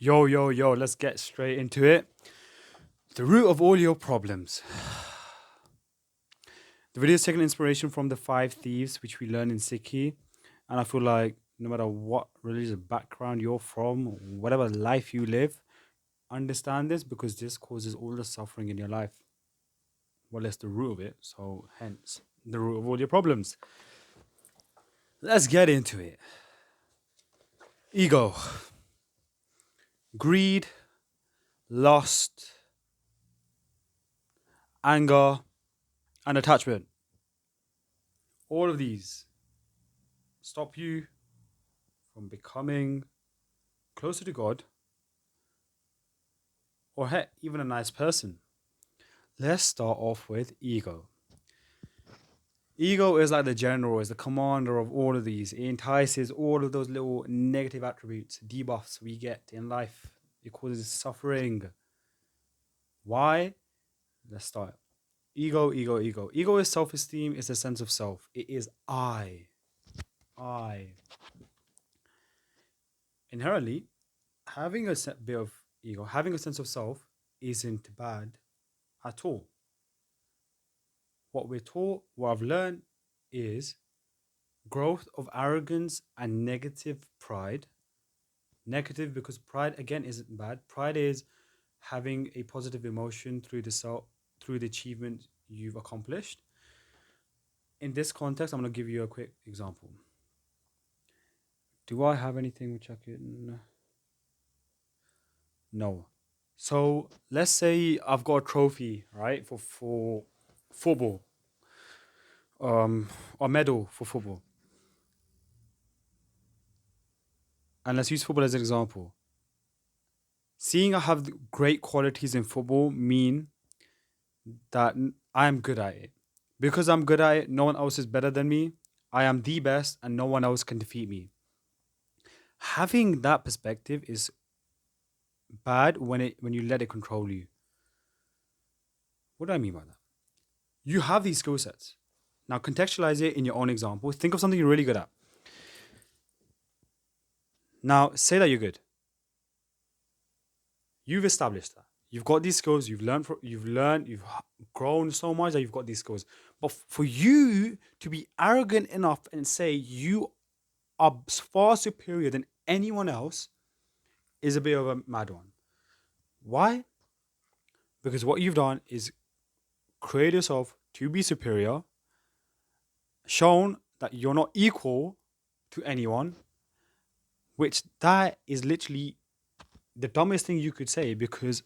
Yo, let's get straight into it. The root of all your problems. The video is taking inspiration from the five thieves, which we learn in Sikhi. And I feel like no matter what religious background you're from, whatever life you live, understand this because this causes all the suffering in your life. Well, that's the root of it. So, hence, the root of all your problems. Let's get into it. Ego, greed, lust, anger, and attachment. All of these stop you from becoming closer to God or heck, even a nice person. Let's start off with ego. Ego is like the general, is the commander of all of these. It entices all of those little negative attributes, debuffs we get in life. It causes suffering. Why? Let's start. Ego. Ego is self-esteem, it's a sense of self. It is I. Inherently, having a bit of ego, having a sense of self isn't bad at all. What we're taught, what I've learned is growth of arrogance and negative pride. Negative because pride again isn't bad. Pride is having a positive emotion through the self, through the achievement you've accomplished. In this context, I'm going to give you a quick example. Do I have anything which I can? No. So let's say I've got a trophy, right, for football, or medal for football. And let's use football as an example. Seeing I have great qualities in football mean that I am good at it. Because I'm good at it, no one else is better than me. I am the best and no one else can defeat me. Having that perspective is bad when you let it control you. What do I mean by that? You have these skill sets. Now contextualize it in your own example. Think of something you're really good at. Now say that you're good. You've established that. You've got these skills. You've grown so much that you've got these skills. But for you to be arrogant enough and say you are far superior than anyone else is a bit of a mad one. Why? Because what you've done is create yourself to be superior, shown that you're not equal to anyone, which that is literally the dumbest thing you could say because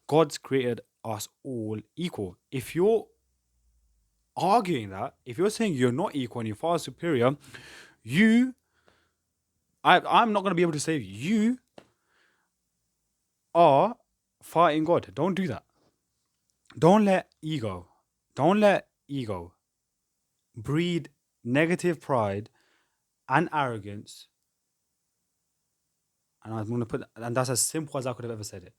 God's created us all equal. If you're arguing that, if you're saying you're not equal and you're far superior, I'm not going to be able to save you. You are fighting God. Don't do that. Don't let ego breed negative pride and arrogance. And I'm going to put, and that's as simple as I could have ever said it.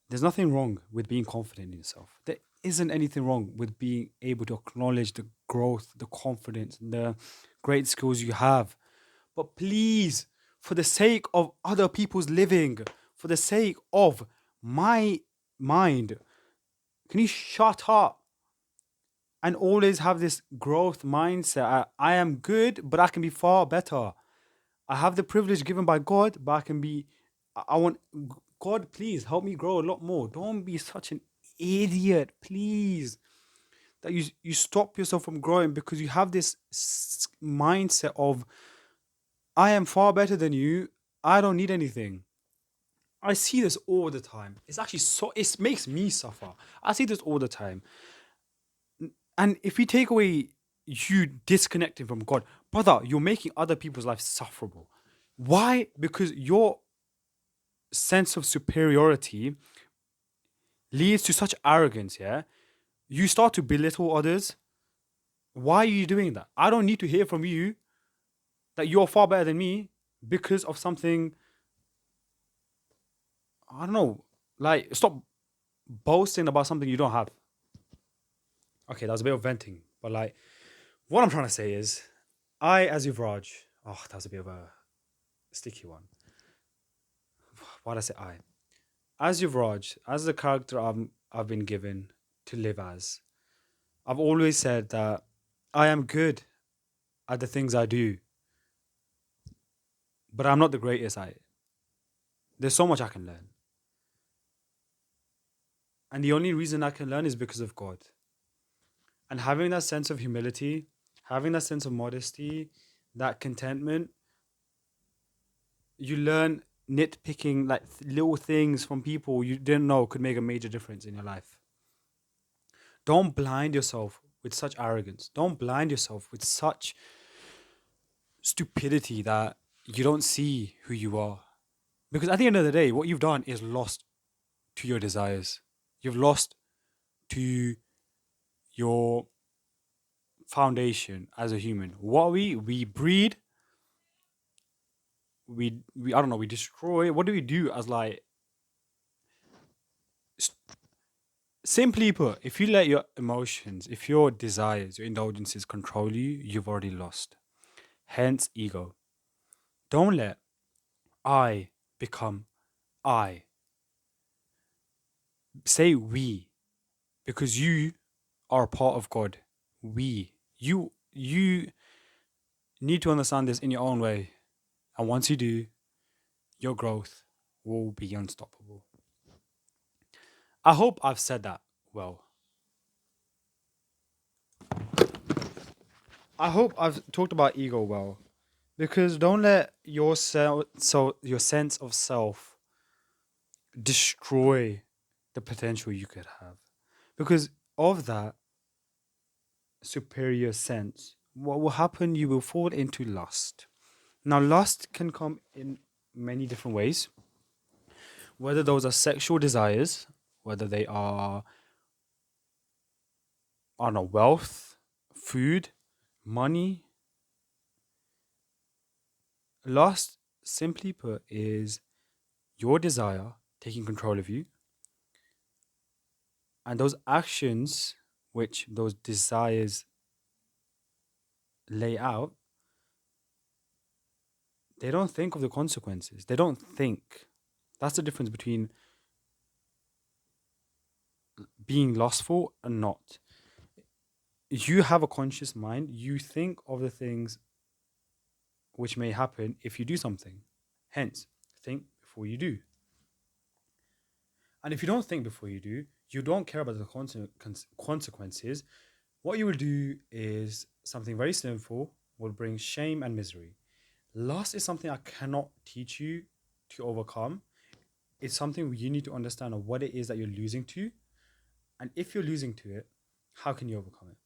There's nothing wrong with being confident in yourself. There isn't anything wrong with being able to acknowledge the growth, the confidence, the great skills you have. But please, for the sake of other people's living, for the sake of my mind, can you shut up and always have this growth mindset? I am good, but I can be far better. I have the privilege given by God, but I can be, I want, God, please help me grow a lot more. Don't be such an idiot, please. That you stop yourself from growing because you have this mindset of, I am far better than you. I don't need anything. I see this all the time. It's actually it makes me suffer. I see this all the time. And if we take away you disconnecting from God, brother, you're making other people's lives sufferable. Why? Because your sense of superiority leads to such arrogance, yeah? You start to belittle others. Why are you doing that? I don't need to hear from you that you're far better than me because of something, I don't know, like stop boasting about something you don't have. Okay, that was a bit of venting, but like what I'm trying to say is, I, as Yuvraj, Oh, that was a bit of a sticky one. Why did I say I? As Yuvraj, as the character I've been given to live as, I've always said that I am good at the things I do, but I'm not the greatest at it. There's so much I can learn. And the only reason I can learn is because of God. And having that sense of humility, having that sense of modesty, that contentment, you learn nitpicking like little things from people you didn't know could make a major difference in your life. Don't blind yourself with such arrogance. Don't blind yourself with such stupidity that you don't see who you are. Because at the end of the day, what you've done is lost to your desires. You've lost to your foundation as a human. What we breed, we I don't know, we destroy. What do we do as like simply put, if you let your emotions, if your desires, your indulgences control you, you've already lost. Hence ego. Don't let I become I. Say we, because you are a part of God. We. You need to understand this in your own way. And once you do, your growth will be unstoppable. I hope I've said that well. I hope I've talked about ego well. Because don't let your sense of self destroy the potential you could have. Because of that superior sense, what will happen, you will fall into lust. Now, lust can come in many different ways, whether those are sexual desires, whether they are, I don't know, wealth, food, money. Lust, simply put, is your desire taking control of you, and those actions which those desires lay out, they don't think of the consequences. They don't think. That's the difference between being lustful and not. You have a conscious mind. You think of the things which may happen if you do something. Hence, think before you do. And if you don't think before you do, you don't care about the consequences. What you will do is something very sinful, will bring shame and misery. Lust is something I cannot teach you to overcome. It's something you need to understand of what it is that you're losing to. And if you're losing to it, how can you overcome it?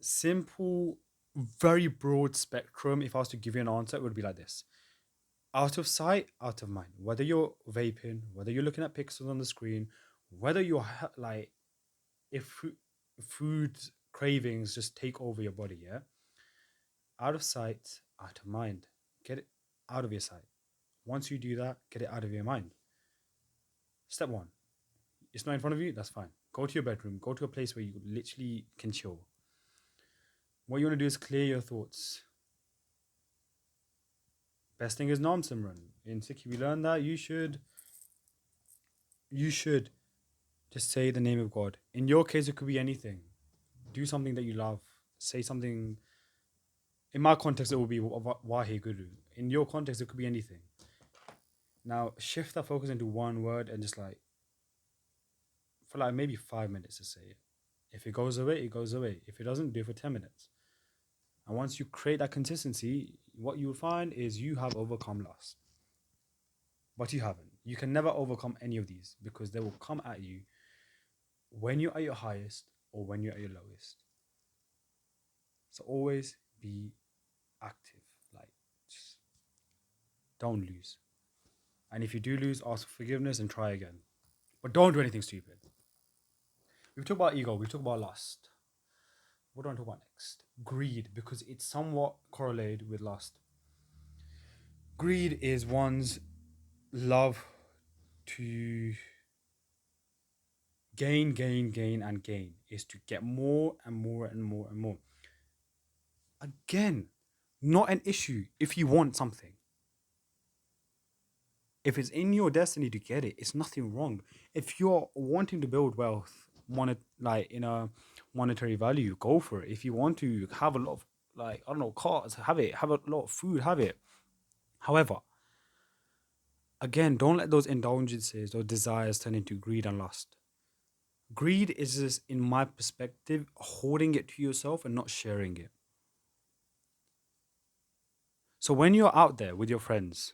Simple, very broad spectrum. If I was to give you an answer, it would be like this: out of sight, out of mind. Whether you're vaping, whether you're looking at pixels on the screen, whether you're like, if food cravings just take over your body, yeah? Out of sight, out of mind. Get it out of your sight. Once you do that, get it out of your mind. Step one, it's not in front of you, that's fine. Go to your bedroom, go to a place where you literally can chill. What you want to do is clear your thoughts. Best thing is Nam Simran. In Sikhi, we learn that you should just say the name of God. In your case, it could be anything. Do something that you love. Say something. In my context, it will be Wahe Guru. In your context, it could be anything. Now, shift that focus into one word and just like, for like maybe 5 minutes to say it. If it goes away, it goes away. If it doesn't, do it for 10 minutes. And once you create that consistency, what you will find is you have overcome lust. But you haven't. You can never overcome any of these because they will come at you when you're at your highest or when you're at your lowest. So always be active. Like, just don't lose. And if you do lose, ask for forgiveness and try again. But don't do anything stupid. We've talked about ego, we've talked about lust. What do I talk about next? Greed, because it's somewhat correlated with lust. Greed is one's love to gain, gain, gain, and gain. Is to get more and more and more and more. Again, not an issue if you want something. If it's in your destiny to get it, it's nothing wrong. If you're wanting to build wealth, like in a monetary value, go for it. If you want to have a lot of, like, I don't know, cars, have it. Have a lot of food, have it. However, again, don't let those indulgences or desires turn into greed and lust. Greed is just, in my perspective, hoarding it to yourself and not sharing it. So when you're out there with your friends,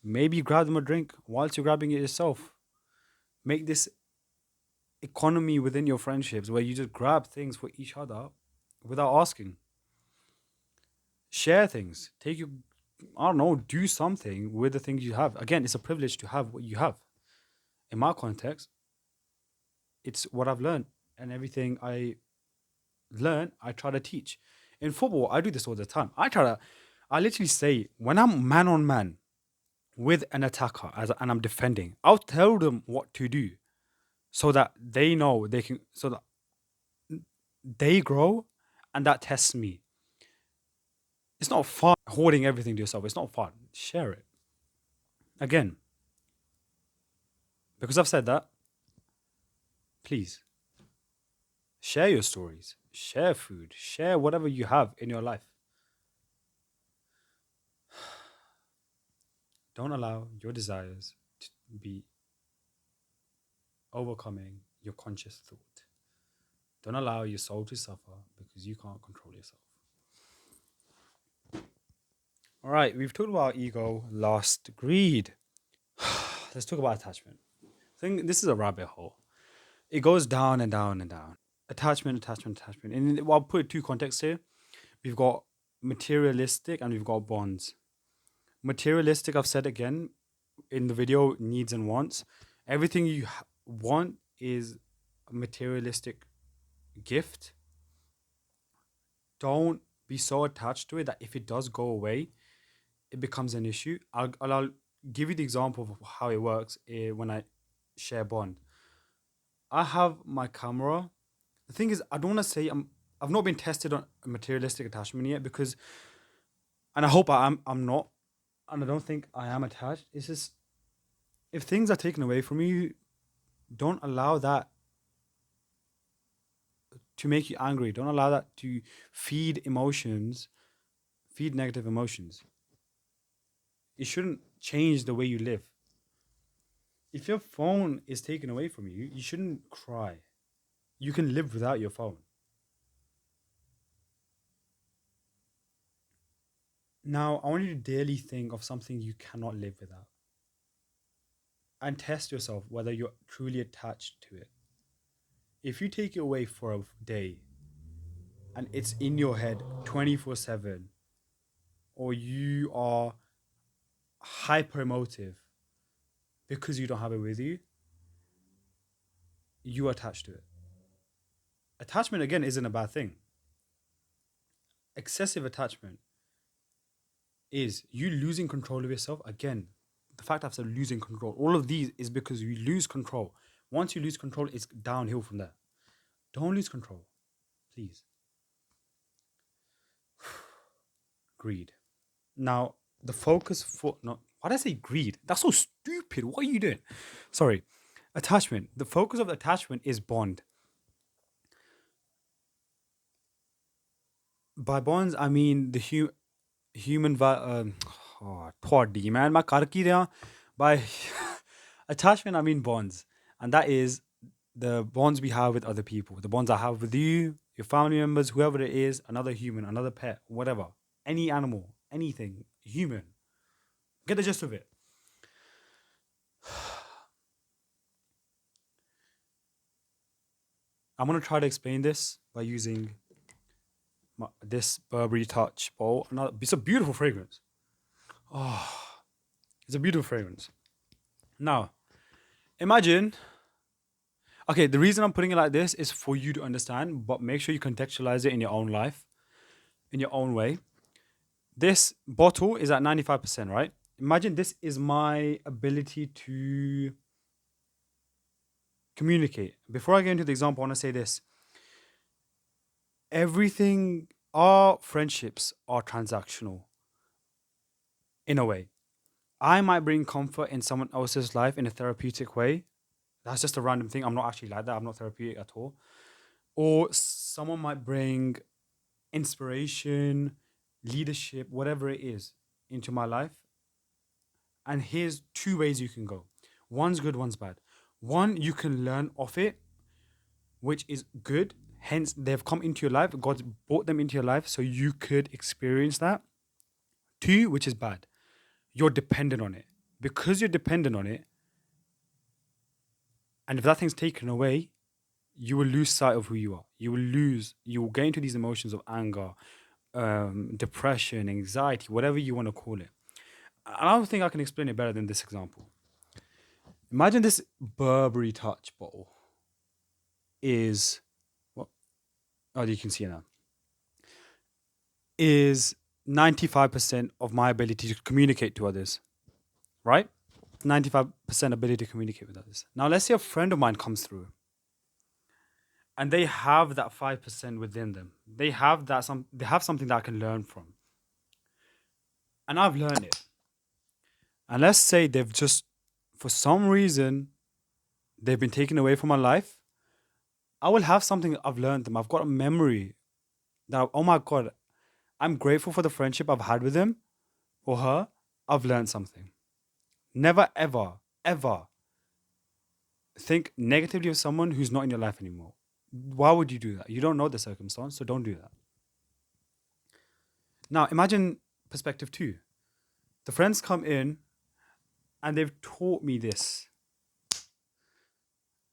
maybe grab them a drink whilst you're grabbing it yourself. Make this economy within your friendships where you just grab things for each other without asking. Share things. Take your, I don't know, do something with the things you have. Again, it's a privilege to have what you have. In my context, it's what I've learned, and everything I learn, I try to teach. In football, I do this all the time. I literally say, when I'm man on man with an attacker and I'm defending, I'll tell them what to do so that they know they can, so that they grow, and that tests me. It's not fun hoarding everything to yourself. It's not fun. Share it. Again, because I've said that, please share your stories, share food, share whatever you have in your life. Don't allow your desires to be overcoming your conscious thought. Don't allow your soul to suffer because you can't control yourself. All right, we've talked about ego, lust, greed. Let's talk about attachment. I think this is a rabbit hole. It goes down and down and down. Attachment. And I'll put two contexts here. We've got materialistic and we've got bonds. Materialistic, I've said again in the video, needs and wants. Everything you want is a materialistic gift. Don't be so attached to it that if it does go away, it becomes an issue. I'll give you the example of how it works when I share bond. I have my camera. The thing is, I don't want to say I've not been tested on a materialistic attachment yet because, and I hope I'm not, and I don't think I am attached. It's just, if things are taken away from you, don't allow that to make you angry. Don't allow that to feed emotions, feed negative emotions. It shouldn't change the way you live. If your phone is taken away from you, you shouldn't cry. You can live without your phone. Now, I want you to daily think of something you cannot live without and test yourself whether you're truly attached to it. If you take it away for a day and it's in your head 24/7, or you are hyper emotive because you don't have it with you, you are attached to it. Attachment, again, isn't a bad thing. Excessive attachment is you losing control of yourself. Again, the fact I've said losing control, all of these is because you lose control. Once you lose control, it's downhill from there. Don't lose control, please. Greed. Now, the focus for, no, why did I say greed? That's so stupid. What are you doing? Sorry. Attachment. The focus of the attachment is bond. By bonds, I mean the human ਤੁਹਾਡੀ man ਮੈਂ ਕਰ ਕੀ ਰਿਹਾ? By attachment, I mean bonds. And that is the bonds we have with other people. The bonds I have with you, your family members, whoever it is, another human, another pet, whatever. Any animal, anything, human. Get the gist of it. I'm going to try to explain this by using this Burberry Touch bowl. It's a beautiful fragrance. Oh, it's a beautiful fragrance. Now, imagine. Okay, the reason I'm putting it like this is for you to understand, but make sure you contextualize it in your own life, in your own way. This bottle is at 95%, right? Imagine this is my ability to communicate. Before I get into the example, I want to say this. Everything Our friendships are transactional in a way. I might bring comfort in someone else's life in a therapeutic way. That's just a random thing. I'm not actually like that. I'm not therapeutic at all. Or someone might bring inspiration, leadership, whatever it is, into my life. And here's two ways you can go. One's good, one's bad. One, you can learn off it, which is good. Hence, they've come into your life. God's brought them into your life so you could experience that. Two, which is bad. You're dependent on it. Because you're dependent on it, and if that thing's taken away, you will lose sight of who you are. You will get into these emotions of anger, depression, anxiety, whatever you want to call it. I don't think I can explain it better than this example. Imagine this Burberry Touch bottle is what? Oh, you can see it now. Is 95% of my ability to communicate to others, right? 95% ability to communicate with others. Now, let's say a friend of mine comes through and they have that 5% within them. They have something that I can learn from. And I've learned it. And let's say they've just, for some reason, they've been taken away from my life. I will have something I've learned them. I've got a memory that, oh my God, I'm grateful for the friendship I've had with him or her. I've learned something. Never, ever, ever think negatively of someone who's not in your life anymore. Why would you do that? You don't know the circumstance, so don't do that. Now, imagine perspective two. The friends come in and they've taught me this.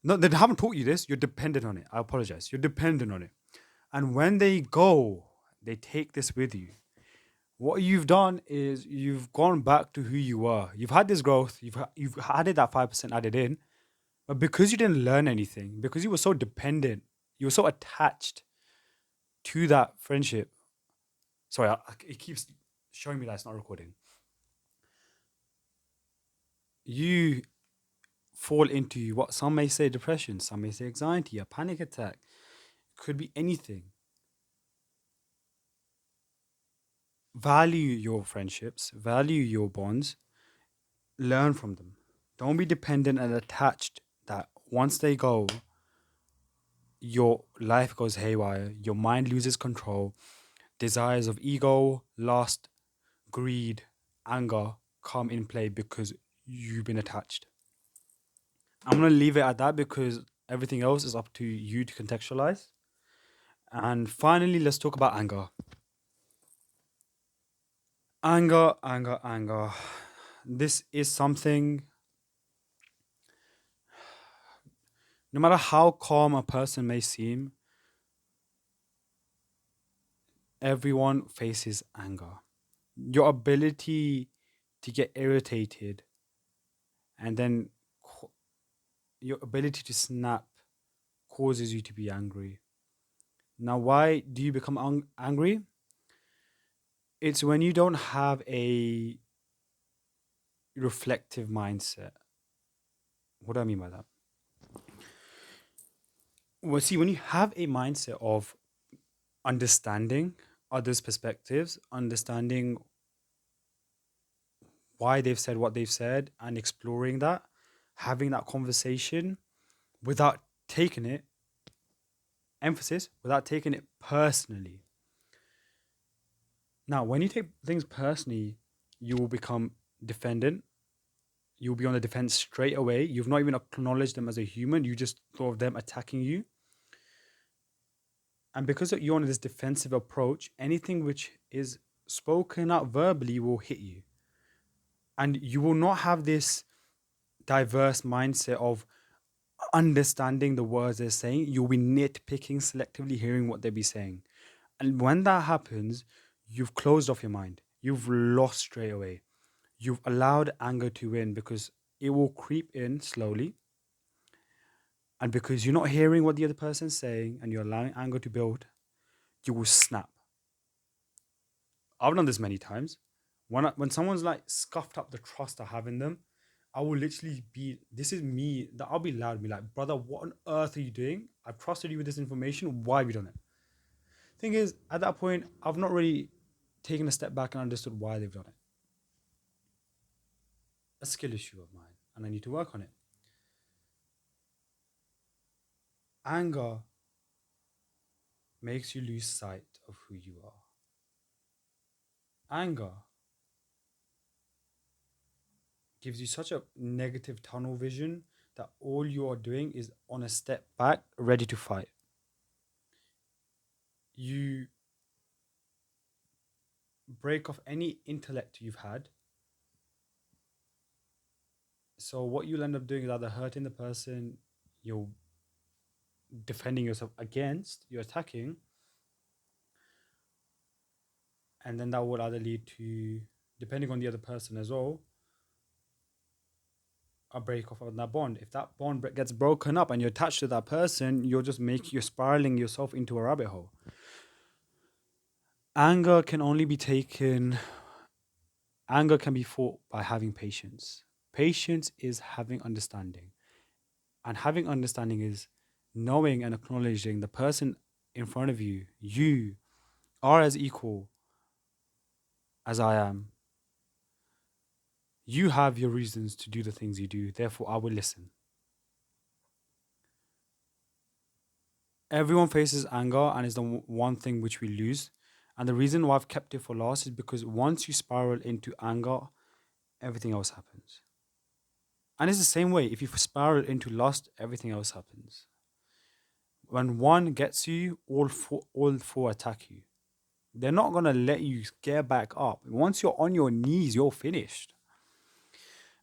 No, they haven't taught you this. You're dependent on it. I apologize. You're dependent on it. And when they go, they take this with you. What you've done is you've gone back to who you were. You've had this growth. You've added that 5% added in. But because you didn't learn anything, because you were so dependent, you were so attached to that friendship. Sorry, it keeps showing me that it's not recording. You fall into what some may say depression, some may say anxiety, a panic attack. Could be anything. Value your friendships, value your bonds, learn from them. Don't be dependent and attached that once they go, your life goes haywire, your mind loses control, desires of ego, lust, greed, anger come in play because you've been attached. I'm going to leave it at that because everything else is up to you to contextualize. And finally, let's talk about anger. Anger, anger, anger. This is something, no matter how calm a person may seem, everyone faces anger. Your ability to get irritated and then your ability to snap causes you to be angry. Now, why do you become angry? It's when you don't have a reflective mindset. What do I mean by that? Well, see, when you have a mindset of understanding others' perspectives, understanding why they've said what they've said, and exploring that, having that conversation without taking it, emphasis, without taking it personally. Now, when you take things personally, you will become defendant. You'll be on the defense straight away. You've not even acknowledged them as a human. You just thought of them attacking you. And because you're on this defensive approach, anything which is spoken out verbally will hit you. And you will not have this diverse mindset of understanding the words they're saying. You'll be nitpicking, selectively hearing what they'll be saying. And when that happens, you've closed off your mind. You've lost straight away. You've allowed anger to win because it will creep in slowly. And because you're not hearing what the other person's saying and you're allowing anger to build, you will snap. I've done this many times. When someone's like scuffed up the trust I have in them, I will literally be, this is me, that I'll be loud and be like, brother, what on earth are you doing? I've trusted you with this information. Why have you done it? Thing is, at that point, I've not really taken a step back and understood why they've done it. A skill issue of mine, and I need to work on it. Anger makes you lose sight of who you are. Anger gives you such a negative tunnel vision that all you are doing is on a step back, ready to fight. You break off any intellect you've had. So what you'll end up doing is either hurting the person you're defending yourself against, you're attacking, and then that will either lead to, depending on the other person as well, a break off of that bond. If that bond gets broken up and you're attached to that person, you're spiraling yourself into a rabbit hole. Anger can be fought by having patience. Patience is having understanding. And having understanding is knowing and acknowledging the person in front of you. You are as equal as I am. You have your reasons to do the things you do. Therefore, I will listen. Everyone faces anger and is the one thing which we lose. And the reason why I've kept it for last is because once you spiral into anger, everything else happens. And it's the same way. If you spiral into lust, everything else happens. When one gets you, all four attack you. They're not going to let you get back up. Once you're on your knees, you're finished.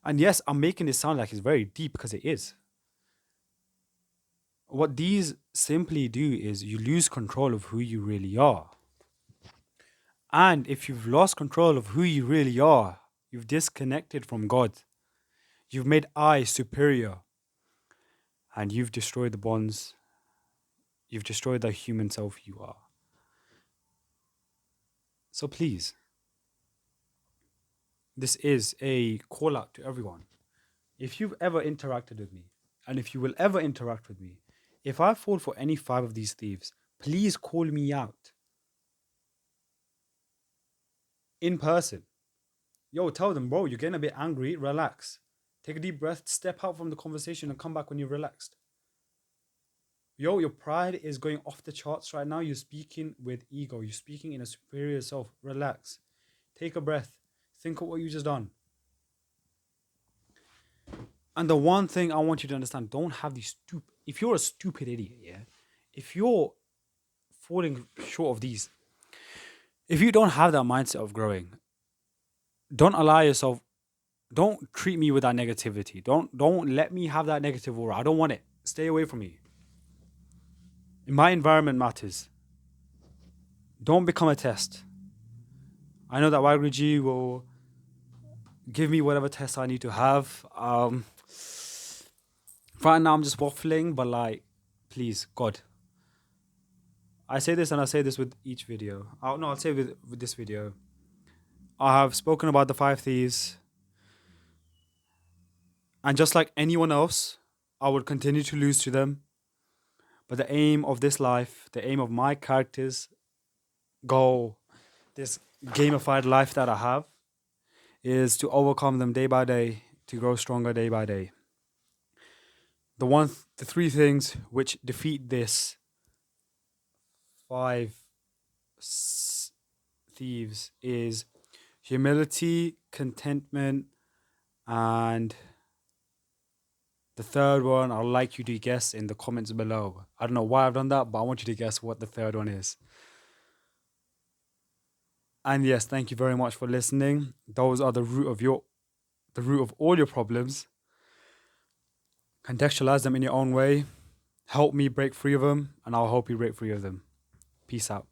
And yes, I'm making it sound like it's very deep because it is. What these simply do is you lose control of who you really are. And if you've lost control of who you really are, you've disconnected from God. You've made I superior. And you've destroyed the bonds. You've destroyed the human self you are. So please, this is a call out to everyone. If you've ever interacted with me, and if you will ever interact with me, if I fall for any 5 of these thieves, please call me out. In person. Yo, tell them, bro, you're getting a bit angry, relax. Take a deep breath, step out from the conversation and come back when you're relaxed. Yo, your pride is going off the charts right now. You're speaking with ego. You're speaking in a superior self. Relax. Take a breath. Think of what you just done. And the one thing I want you to understand, don't have these if you're a stupid idiot, yeah, if you're falling short of these, if you don't have that mindset of growing, don't allow yourself, don't treat me with that negativity. Don't let me have that negative aura. I don't want it. Stay away from me. My environment matters. Don't become a test. I know that Wagruji will give me whatever test I need to have. Right now I'm just waffling, but like, please, God. I say this and I say this with each video. I'll say with this video. I have spoken about the 5 thieves. And just like anyone else, I would continue to lose to them. But the aim of this life, the aim of my character's goal, this gamified life that I have, is to overcome them day by day, to grow stronger day by day. The 3 things which defeat this 5 thieves is humility, contentment, and the third one, I'd like you to guess in the comments below. I don't know why I've done that, but I want you to guess what the third one is. And yes, thank you very much for listening. Those are the root of all your problems. Contextualize them in your own way. Help me break free of them, and I'll help you break free of them. Peace out.